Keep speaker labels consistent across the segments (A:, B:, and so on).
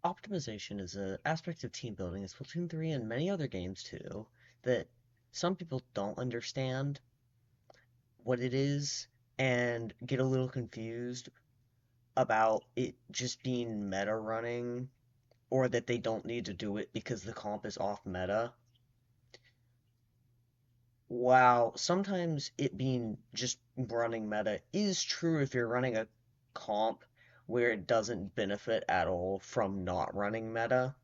A: Optimization is an aspect of team building in Splatoon 3 and many other games too that some people don't understand what it is and get a little confused about it just being meta running or that they don't need to do it because the comp is off meta. While sometimes it being just running meta is true if you're running a comp where it doesn't benefit at all from not running meta,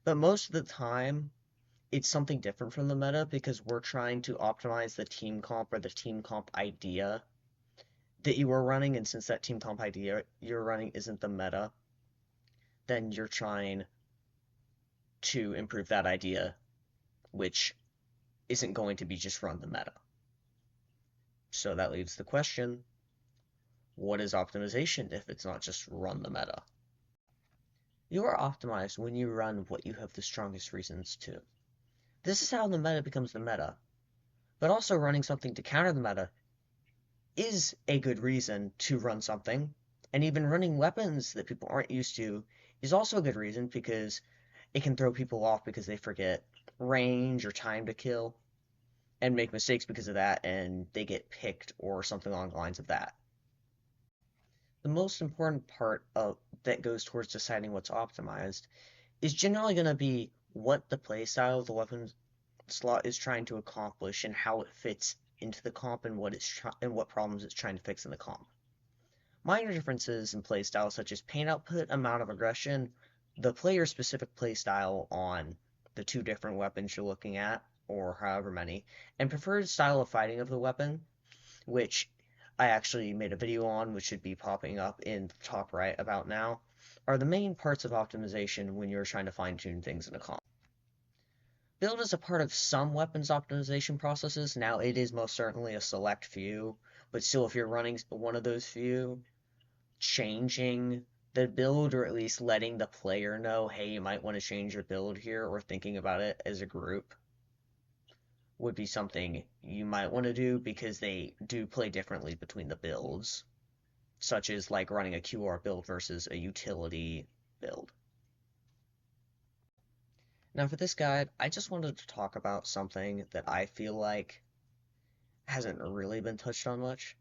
A: but most of the time it's something different from the meta because we're trying to optimize the team comp or the team comp idea that you are running, and since that team comp idea you're running isn't the meta, then you're trying to improve that idea, which isn't going to be just run the meta. So that leaves the question, what is optimization if it's not just run the meta? You are optimized when you run what you have the strongest reasons to. This is how the meta becomes the meta. But also running something to counter the meta is a good reason to run something. And even running weapons that people aren't used to is also a good reason because it can throw people off because they forget range or time to kill and make mistakes because of that and they get picked or something along the lines of that. The most important part of that goes towards deciding what's optimized is generally going to be what the playstyle of the weapon slot is trying to accomplish and how it fits into the comp and what problems it's trying to fix in the comp. Minor differences in playstyle such as pain output, amount of aggression, the player specific playstyle on the two different weapons you're looking at, or however many, and preferred style of fighting of the weapon, which I actually made a video on, which should be popping up in the top right about now, are the main parts of optimization when you're trying to fine tune things in a comp. Build is a part of some weapons optimization processes. Now, it is most certainly a select few, but still, if you're running one of those few, changing the build or at least letting the player know, hey, you might want to change your build here, or thinking about it as a group would be something you might want to do because they do play differently between the builds, such as like running a QR build versus a utility build. Now, for this guide, I just wanted to talk about something that I feel like hasn't really been touched on much,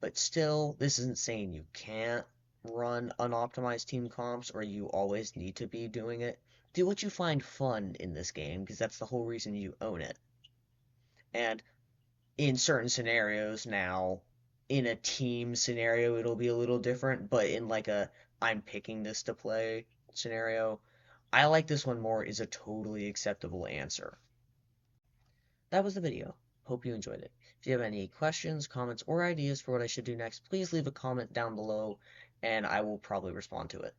A: but still, this isn't saying you can't run unoptimized team comps or you always need to be doing it. Do what you find fun in this game, because that's the whole reason you own it. And in certain scenarios now, in a team scenario, it'll be a little different, but in like a I'm picking this to play scenario, I like this one more is a totally acceptable answer. That was the video. Hope you enjoyed it. If you have any questions, comments, or ideas for what I should do next, please leave a comment down below and I will probably respond to it.